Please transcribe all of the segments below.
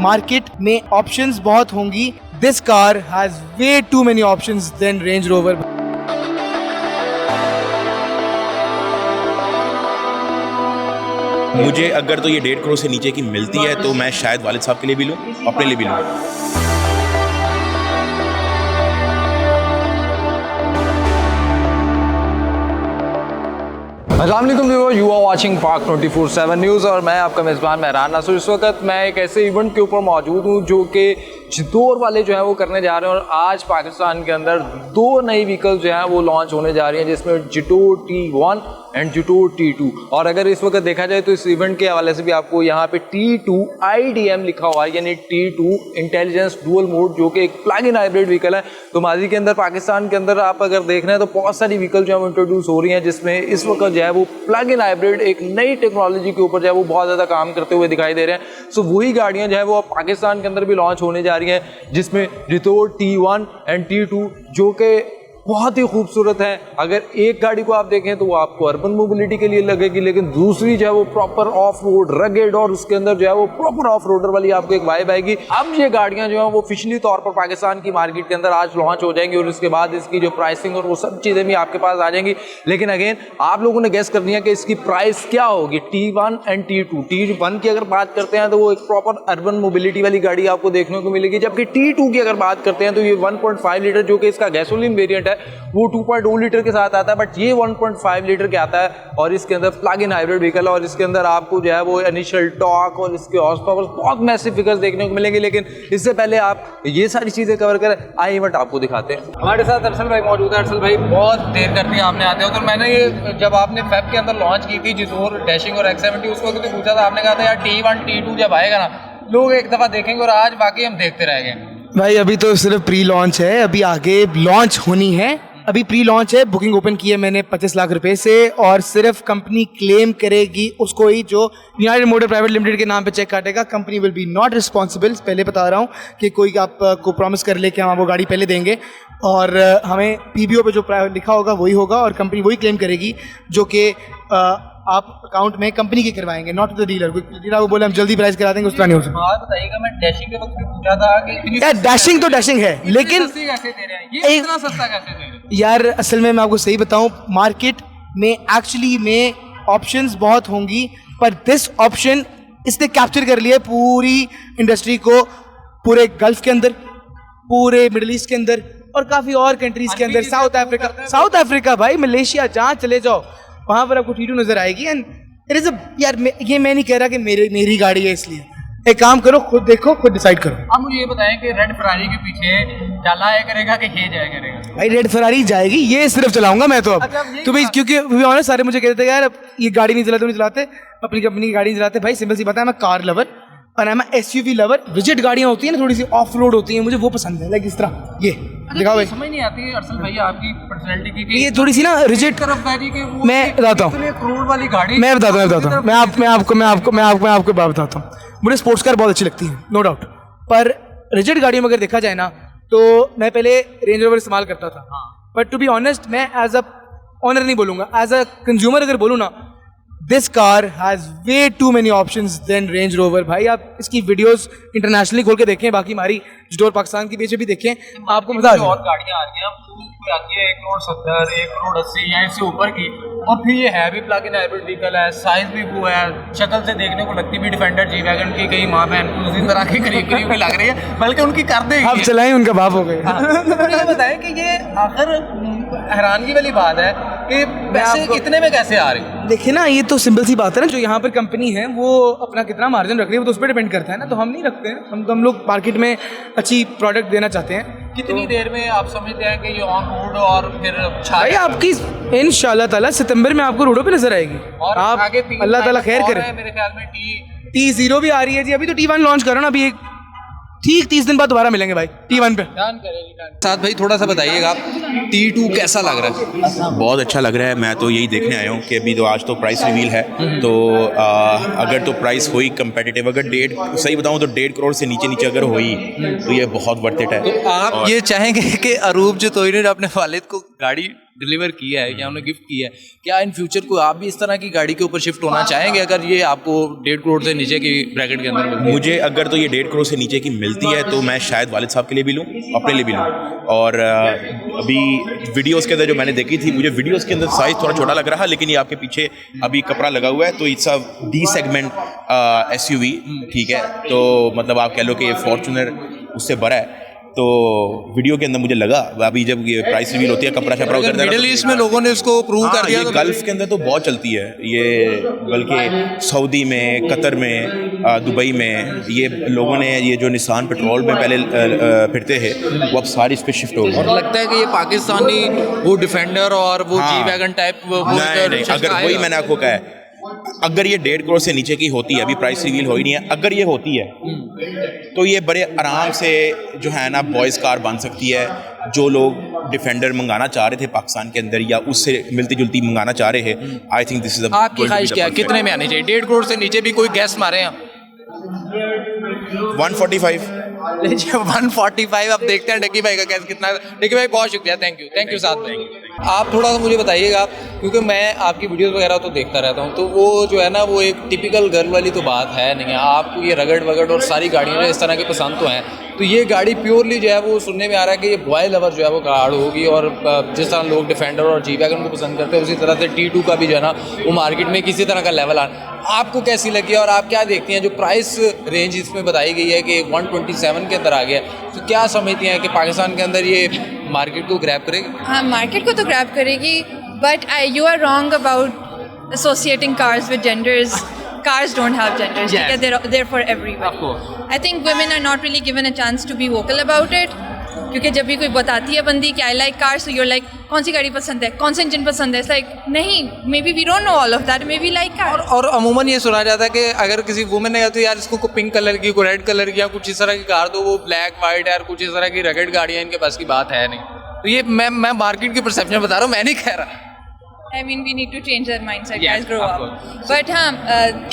Market में options बहुत होंगी, this car has way too many options than Range Rover. मुझे अगर तो ये 1.5 करोड़ से नीचे की मिलती है तो मैं शायद वालिद साहब के लिए भी लूँ, अपने लिए भी लूँ। अस्सलाम वालेकुम व्यूअर्स, यू आर वाचिंग पाक 24/7 न्यूज़ और मैं आपका मेज़बान मेहरान नासुर। इस वक्त मैं एक ऐसे इवेंट के ऊपर मौजूद हूँ जो कि जितौर वाले जो है वो करने जा रहे हैं और आज पाकिस्तान के अंदर 2 नई व्हीकल जो है वो लॉन्च होने जा रही हैं, जिसमें जिटौर T1 एंड जिटौर T2। और अगर इस वक्त देखा जाए तो इस इवेंट के हवाले से भी आपको यहाँ पे T2 IDM लिखा हुआ है, यानी T2 इंटेलिजेंस डुअल मोड, जो कि एक प्लग इन हाइब्रिड व्हीकल है। तो माजी के अंदर पाकिस्तान के अंदर आप अगर देख रहे हैं तो बहुत सारी व्हीकल जो है वो इंट्रोड्यूस हो रही हैं, जिसमें इस वक्त जो है वो प्लग इन हाइब्रिड एक नई टेक्नोलॉजी के ऊपर जो है वो बहुत ज़्यादा काम करते हुए दिखाई दे रहे हैं। सो वही गाड़ियाँ जो है वो पाकिस्तान के अंदर भी लॉन्च होने जा रही हैं, जिसमें जिटौर T1 एंड T2 जो कि बहुत ही खूबसूरत है। अगर एक गाड़ी को आप देखें तो वो आपको अर्बन मोबिलिटी के लिए लगेगी, लेकिन दूसरी जो है वो प्रॉपर ऑफ रोड रगेड और उसके अंदर जो है वो प्रॉपर ऑफ रोडर वाली आपको एक वाइब आएगी। अब ये गाड़ियां जो है वो ऑफिशियली तौर पर पाकिस्तान की मार्केट के अंदर आज लॉन्च हो जाएंगी और उसके बाद इसकी जो प्राइसिंग और वो सब चीज़ें भी आपके पास आ जाएंगी। लेकिन अगेन आप लोगों ने गेस करनी है कि इसकी प्राइस क्या होगी T1 एंड T2। T1 की अगर बात करते हैं तो वो एक प्रॉपर अर्बन मोबिलिटी वाली गाड़ी आपको देखने को मिलेगी, जबकि T2 की अगर बात करते हैं तो ये 1.5 लीटर जो कि इसका गैसोलीन वेरिएंट है वो 2.2 लीटर के साथ आता है, बट ये 1.5 लीटर के आता है और इसके अंदर प्लग इन हाइब्रिड व्हीकल है और इसके अंदर आपको जो है वो इनिशियल टॉर्क और इसके हॉर्स पावर बहुत मैसिव फिगर्स देखने को मिलेंगे। लेकिन इससे पहले आप ये सारी चीज़ें कवर करें, आई इवेंट आपको दिखाते हैं। हमारे साथ अरसल भाई मौजूद है। अरसल भाई, बहुत देर कर दी आपने आते हो, तो मैंने ये जब आपने फेब के अंदर लॉन्च की थी जिटौर डैशिंग और X70 उसको तो पूछा था, आपने कहा था यार T1 T2 जब आएगा ना लोग एक दफ़ा देखेंगे, और आज बाकी हम देखते रह गए। भाई अभी तो सिर्फ प्री लॉन्च है, अभी आगे लॉन्च होनी है। अभी प्री लॉन्च है, बुकिंग ओपन की है मैंने 25 लाख रुपए से, और सिर्फ कंपनी क्लेम करेगी उसको ही जो यूनाइटेड मोटर प्राइवेट लिमिटेड के नाम पे चेक काटेगा। Company will be not responsible. पहले बता रहा हूँ कि कोई आपको प्रॉमिस कर ले कि हम वो गाड़ी पहले देंगे और हमें PBO पे जो लिखा होगा वही होगा और कंपनी वही क्लेम करेगी जो कि आप अकाउंट में कंपनी के करवाएंगे, नॉट द डीलर। कोई डीलर को बोले हम जल्दी प्राइस करा देंगे, उस तरह नहीं हो सकता। बात बताइएगा, मैं डैशिंग के वक्त भी पूछा था कि यार डैशिंग तो डैशिंग है, लेकिन कैसे दे रहे हैं, ये इतना सस्ता कैसे दे रहे हैं? यार असल में मैं आपको सही बताऊं, मार्केट में एक्चुअली में ऑप्शंस बहुत होंगी, पर दिस ऑप्शन इसने कैप्चर कर लिया पूरी इंडस्ट्री को, पूरे गल्फ के अंदर, पूरे मिडिल ईस्ट के अंदर और काफ़ी और कंट्रीज़ के अंदर, साउथ अफ्रीका भाई, मलेशिया, जहाँ चले जाओ वहाँ पर आपको T2 नजर आएगी। एंड इट इज यार ये मैं नहीं कह रहा कि मेरी गाड़ी है, इसलिए एक काम करो, खुद देखो, खुद डिसाइड करो। आप मुझे ये बताएं कि रेड फरारी के पीछे डाला है करेगा कि ये जाया करेगा? भाई रेड फरारी जाएगी, ये सिर्फ चलाऊंगा मैं तो अब। तो भाई क्योंकि ऑनेस्ट सारे मुझे कहते थे यार ये गाड़ी नहीं चलाते, नहीं चलाते, अपनी कंपनी की गाड़ी नहीं चलाते। भाई सिंपल सी बात है, मैं कार लवर और मैं SUV लवर। रिजिड गाड़ियाँ होती हैं ना, थोड़ी सी ऑफ रोड होती हैं, मुझे वो पसंद है। लाइक इस तरह ये दिखाओ भाई, समझ नहीं आती अरसल भाई आपकी पर्सनालिटी की, ये थोड़ी सी ना रिजिड तरफदारी के। मैं बताता हूँ, करोड़ वाली गाड़ी मैं बताता हूँ मैं आपको बात बताता हूँ। मुझे स्पोर्ट्स कार बहुत अच्छी लगती है, नो डाउट, पर रिजिड गाड़ियों में अगर देखा जाए ना तो मैं पहले रेंज रोवर इस्तेमाल करता था, बट टू बी ऑनेस्ट मैं एज अ ऑनर नहीं बोलूँगा, एज अ कंज्यूमर अगर बोलूँ ना, this car has way too many options than Range Rover. भाई आप इसकी वीडियोस इंटरनेशनली खोल के देखें, बाकी हमारी जिटौर पाकिस्तान की पेज भी देखें, आपको मजा आ जाएगा। और गाड़ियाँ आ रही हैं आती है 1 करोड़ 70, 1 करोड़ 80 या इससे ऊपर की, और फिर ये है भी प्लग इन हाइब्रिड व्हीकल है, साइज भी वो है, शक्ल से देखने को लगती भी डिफेंडर जी वैगन की कई माँ बहन उसी तरह की करीब भी लग रही है, बल्कि उनकी कर देगी। आप चलाएं, उनका बाप हो गए। ये बताएं कि ये आखिर हैरानगी वाली बात है कि पैसे कितने में कैसे आ रहे हैं? देखिए ना, ये तो सिंपल सी बात है ना, जो यहाँ पर कंपनी है वो अपना कितना मार्जिन रख रही है वो तो उस पर डिपेंड करता है ना, तो हम नहीं रखते हैं। हम लोग मार्केट में अच्छी प्रोडक्ट देना चाहते हैं। कितनी देर में आप समझते हैं कि ये ऑन रोड और फिर भाई आपकी इंशाल्लाह ताला सितंबर में आपको रोडों पे नजर आएगी, और आप आगे अल्लाह ताला खैर करे। मेरे ख्याल में T0 भी आ रही है जी, अभी तो T1 लॉन्च करो ना, अभी एक ठीक 30 दिन बाद दोबारा मिलेंगे भाई T1 पे। साथ भाई थोड़ा सा बताइएगा T2 कैसा लग रहा है? बहुत अच्छा लग रहा है। मैं तो यही देखने आया हूँ कि अभी तो आज तो प्राइस रिवील है, तो अगर तो प्राइस हुई कंपेटिटिव, अगर सही बताऊँ तो 1.5 करोड़ से नीचे अगर हुई तो ये बहुत वर्थ इट है। तो आप ये चाहेंगे कि अरूब जतौरी ने अपने वालिद को गाड़ी डिलीवर किया है या उन्हें गिफ्ट किया है, क्या इन फ्यूचर को आप भी इस तरह की गाड़ी के ऊपर शिफ्ट होना चाहेंगे अगर ये आपको 1.5 करोड़ से नीचे की ब्रैकेट के अंदर मिलती है? मुझे अगर तो ये 1.5 करोड़ से नीचे की मिलती है तो मैं शायद वालिद साहब के लिए भी लूँ, अपने लिए भी लूँ। और अभी वीडियोस के अंदर जो मैंने देखी थी, मुझे वीडियोस के अंदर साइज़ थोड़ा छोटा लग रहा, लेकिन ये आपके पीछे अभी कपड़ा लगा हुआ है तो it's a D segment SUV, ठीक है। तो मतलब आप कह लो कि ये फॉर्च्यूनर उससे बड़ा है। तो वीडियो के अंदर मुझे लगा, अभी जब ये प्राइस रिवील होती है कपड़ा छपड़ा उतर जाएगा, मिडिल ईस्ट में लोगों ने इसको प्रूव कर दिया, ये गल्फ के अंदर तो बहुत चलती है ये, बल्कि सऊदी में, कतर में, दुबई में ये लोगों ने ये जो निसान पेट्रोल में पहले फिरते थे वो अब सारी इस पे शिफ्ट हो गए। और लगता है कि ये पाकिस्तानी वो डिफेंडर और वो जी वैगन टाइप नहीं, अगर वही मैंने आपको कहा है, अगर ये 1.5 करोड़ से नीचे की होती है, अभी प्राइस रिवील हो ही नहीं है, अगर ये होती है तो ये बड़े आराम से जो है ना बॉयज़ कार बन सकती है। जो लोग डिफेंडर मंगाना चाह रहे थे पाकिस्तान के अंदर या उससे मिलती जुलती मंगाना चाह रहे हैं, आई थिंक दिस इज आपकी ख्वाहिश क्या है, कितने में आनी चाहिए? 1.5 करोड़ से नीचे भी कोई गैस मारे हैं? 145। 145। अब देखते हैं डक्की भाई का गैस कितना है। डक्की भाई बहुत शुक्रिया, थैंक यू साथ में। आप थोड़ा सा मुझे बताइएगा, क्योंकि मैं आपकी वीडियोस वगैरह तो देखता रहता हूँ, तो वो जो है ना वो एक टिपिकल गर्ल वाली तो बात है नहीं है। आपको ये रगड़ वगड़ और सारी गाड़ियाँ जो इस तरह की पसंद तो हैं, तो ये गाड़ी प्योरली जो है वो सुनने में आ रहा है कि ये बॉय लवर जो है वो गाड़ होगी, और जिस तरह लोग डिफेंडर और जी वैगन को पसंद करते हैं उसी तरह से T2 का भी जो है ना वो मार्केट में किसी तरह का लेवल आपको कैसी लगी और आप क्या देखती हैं? जो प्राइस रेंज इसमें बताई गई है कि 127 के अंदर आ गया, तो क्या समझती हैं कि पाकिस्तान के अंदर ये मार्केट को ग्रैब करेगी? हाँ, मार्केट को तो ग्रैब करेगी, but you are wrong about associating cars with genders. Cars don't have genders. Yes. They're for everyone. Of course. I think women are not really given a chance to be vocal about it. क्योंकि जब भी कोई बताती है बंदी कि I like cars, तो your like कौन सी गाड़ी पसंद है, कौन सा इंजन पसंद है, इट्स लाइक नहीं, maybe we don't know all of that, maybe like car. और अमूमन ये सुना जाता है कि अगर किसी वुमेन ने कहती है यार इसको पिंक कलर की, कोई रेड कलर की या कुछ इस तरह की कार दो, वो ब्लैक वाइट यार कुछ इस तरह की रगड़ गाड़ियाँ इनके पास की बात है नहीं. तो ये मैं मार्केट की परसेप्शन बता रहा हूँ, मैं नहीं कह रहा. I mean, we need to change that mindset, Yes, guys, grow of up. course. But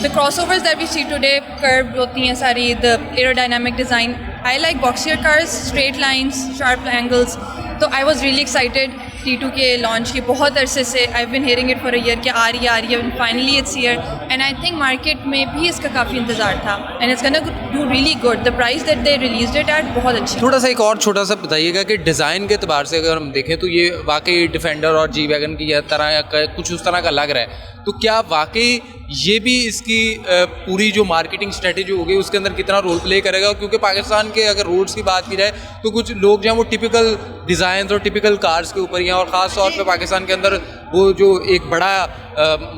the crossovers that we see today, curved होती हैं सारी, the aerodynamic design. I like boxier cars, straight lines, sharp angles. तो I was really excited T2 के launch की बहुत अरसे से. I've been hearing it for a year कि आ रही है, and finally it's here. And I think market में भी इसका काफ़ी इंतज़ार था. And it's gonna do really good. The price that they released it at बहुत अच्छी. थोड़ा सा एक और छोटा सा बताइएगा कि डिज़ाइन के एतबार से अगर हम देखें तो ये वाकई डिफेंडर और जी वैगन की तरह कुछ उस तरह का लग रहा है, तो क्या वाकई ये भी इसकी पूरी जो मार्केटिंग स्ट्रेटेजी होगी उसके अंदर कितना रोल प्ले करेगा? क्योंकि पाकिस्तान के अगर रोड्स की बात की जाए तो कुछ लोग जो हैं वो टिपिकल डिज़ाइन और टिपिकल कार्स के ऊपर ही हैं, और ख़ास तौर पे पाकिस्तान के अंदर वो जो एक बड़ा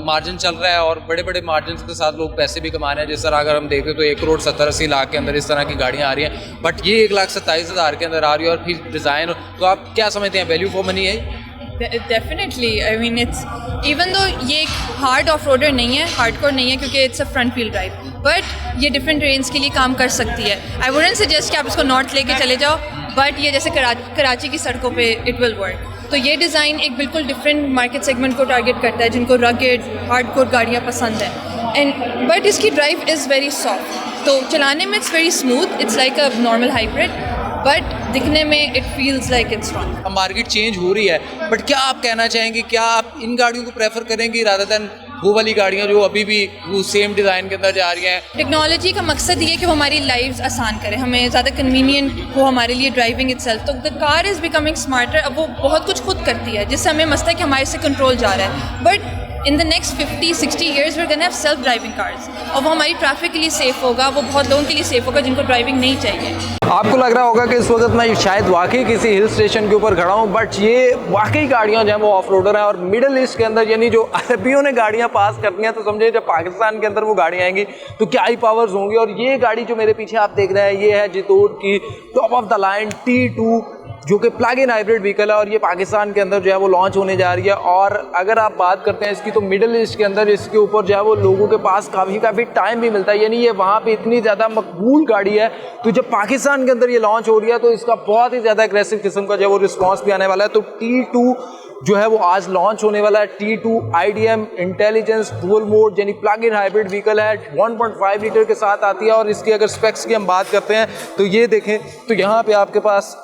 मार्जिन चल रहा है और बड़े बड़े मार्जिन के साथ लोग पैसे भी कमा रहे हैं. जिस तरह अगर हम देखें तो 1,70,80 लाख के अंदर इस तरह की गाड़ियाँ आ रही हैं, बट ये 1,27,000 के अंदर आ रही है, और फिर डिज़ाइन. तो आप क्या समझते हैं, वैल्यू फॉर मनी है? Definitely. I mean, it's even though ये एक हार्ड ऑफ रोडर नहीं है, हार्डकोर नहीं है, क्योंकि it's a front wheel drive, but ये डिफरेंट रेंज के लिए काम कर सकती है. आई वुडंट सजेस्ट कि आप इसको नॉर्थ लेके चले जाओ, बट ये जैसे कराची की सड़कों पे इट विल वर्क. तो ये डिज़ाइन एक बिल्कुल डिफरेंट मार्केट सेगमेंट को टारगेट करता है, जिनको रगेड हार्डकोर गाड़ियाँ पसंद हैं. एंड बट इसकी ड्राइव इज़ वेरी सॉफ्ट, तो चलाने में it's very smooth, it's like a normal hybrid, but दिखने में it feels like it's wrong. Market change हो रही है, बट क्या आप कहना चाहेंगे, क्या आप इन गाड़ियों को प्रेफर करेंगे रादर देन वो वाली गाड़ियाँ जो अभी भी वो सेम डिज़ाइन के अंदर जा रही हैं? टेक्नोलॉजी का मकसद ये है कि वो हमारी लाइव्स आसान करे, हमें ज़्यादा कन्वीनियंट हो हमारे लिए ड्राइविंग इटसेल्फ. तो the car is becoming smarter. अब वो बहुत कुछ खुद करती है, जिससे हमें मसला है कि हमारे से कंट्रोल जा रहा है. But in the next 50-60 years we are gonna have self driving cars, और वो हमारी ट्रैफिक के लिए सेफ़ होगा, वो बहुत लोगों के लिए सेफ़ होगा जिनको ड्राइविंग नहीं चाहिए. आपको लग रहा होगा कि इस वक्त मैं शायद वाकई किसी हिल स्टेशन के ऊपर खड़ा हूँ, बट ये वाकई गाड़ियाँ जो हैं वो ऑफ रोडर हैं, और मिडिल ईस्ट के अंदर यानी जो अरबियों ने गाड़ियाँ पास करनी हैं, तो समझे जब पाकिस्तान के अंदर वो गाड़ियाँ आएंगी तो क्या ही पावर्स होंगी. और ये गाड़ी जो मेरे पीछे आप देख रहे हैं, ये है जितोर की top of the line T2, जो कि प्लग इन हाइब्रिड व्हीकल है, और ये पाकिस्तान के अंदर जो है वो लॉन्च होने जा रही है. और अगर आप बात करते हैं इसकी, तो मिडिल ईस्ट के अंदर इसके ऊपर जो है वो लोगों के पास काफ़ी टाइम भी मिलता है, यानी ये वहाँ पे इतनी ज़्यादा मकबूल गाड़ी है. तो जब पाकिस्तान के अंदर ये लॉन्च हो रही है तो इसका बहुत ही ज़्यादा एग्रेसिव किस्म का जो है वो रिस्पॉन्स भी आने वाला है. तो T2 जो है वो आज लॉन्च होने वाला है. T2 IDM intelligence dual mode यानी प्लग इन हाइब्रिड व्हीकल है, 1.5 लीटर के साथ आती है. और इसकी अगर स्पेक्स की हम बात करते हैं तो ये देखें, तो यहाँ पे आपके पास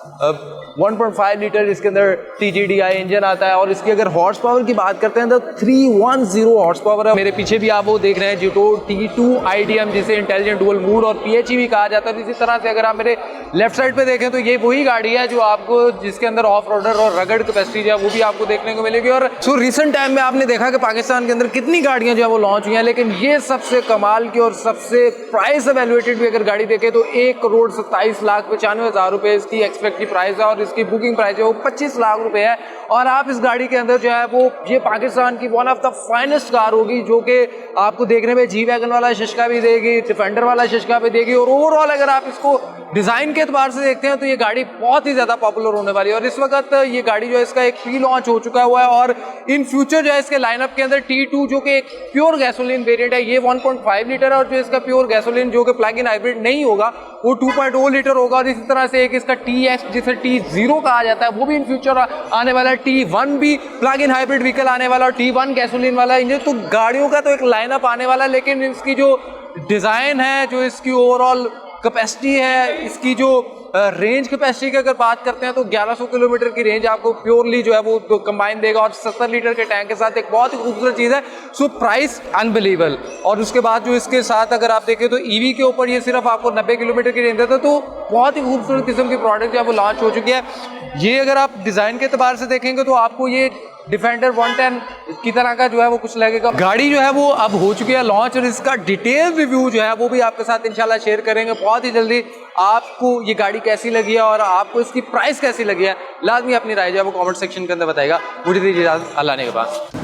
1.5 लीटर इसके अंदर TGDI इंजन आता है और इसकी अगर हॉर्स पावर की बात करते हैं तो 310 हॉर्स पावर है। मेरे पीछे भी आप वो देख रहे हैं जिटोर T2 IDM जिसे इंटेलिजेंट डुअल मूड और PHEV कहा जाता है। इसी तरह से अगर आप मेरे लेफ्ट साइड पे देखें तो ये वही गाड़ी है जो आपको जिसके अंदर ऑफ रोडर और रगड़ कैपेसिटी है वो भी आपको देखने को मिलेगी। और सो रिसेंट टाइम में आपने देखा कि पाकिस्तान के अंदर कितनी गाड़ियां जो है वो लॉन्च हुई हैं, लेकिन ये सबसे कमाल की और सबसे प्राइस एवेल्युएटेड भी अगर गाड़ी देखें तो 1,27,95,000 रुपए इसकी एक्सपेक्ट की प्राइस है और इसकी बुकिंग प्राइस है वो 25 लाख रुपए है। और आप इस गाड़ी के अंदर जो है वो ये पाकिस्तान की one of the finest car होगी जो कि आपको देखने में जी वैगन वाला शशका भी देगी, डिफेंडर वाला शशका भी देगी। और ओवरऑल अगर आप इसको डिज़ाइन के एतबार से देखते हैं तो ये गाड़ी बहुत ही ज़्यादा पॉपुलर होने वाली है। और इस वक्त ये गाड़ी जो है इसका एक प्री लॉन्च हो चुका हुआ है और इन फ्यूचर जो है इसके लाइनअप के अंदर T2 जो कि एक प्योर गैसोलीन वेरिएंट है ये 1.5 लीटर है और जो इसका प्योर गैसोलीन जो कि प्लग इन हाइब्रिड नहीं होगा वो 2.0 लीटर होगा। और इसी तरह से एक इसका TX जिसे T0 कहा जाता है वो भी इन फ्यूचर आने वाला है। T1 भी प्लग इन हाइब्रिड व्हीकल आने वाला और T1 गैसोलीन वाला इंजन। तो गाड़ियों का तो एक लाइनअप आने वाला है, लेकिन इसकी जो डिज़ाइन है, जो इसकी ओवरऑल कैपेसिटी है, इसकी जो रेंज कैपेसिटी की अगर बात करते हैं तो 1100 किलोमीटर की रेंज आपको प्योरली जो है वो कंबाइन देगा और 70 लीटर के टैंक के साथ एक बहुत ही खूबसूरत चीज़ है। So price unbelievable. और उसके बाद जो इसके साथ अगर आप देखें तो ईवी के ऊपर ये सिर्फ आपको 90 किलोमीटर की रेंज देता है। तो बहुत ही खूबसूरत किस्म की प्रोडक्ट जो है वो लॉन्च हो चुकी है। ये अगर आप डिज़ाइन के एतबार से देखेंगे तो आपको ये डिफेंडर 110 की तरह का जो है वो कुछ लगेगा। गाड़ी जो है वो अब हो चुकी है लॉन्च और इसका डिटेल रिव्यू जो है वो भी आपके साथ इंशाल्लाह शेयर करेंगे बहुत ही जल्दी। आपको ये गाड़ी कैसी लगी है और आपको इसकी प्राइस कैसी लगी है लाजमी अपनी राय जो है वो कमेंट सेक्शन के अंदर बताएगा। मुझे दीजिए इजाज़त, अल्लाह ने के बाद।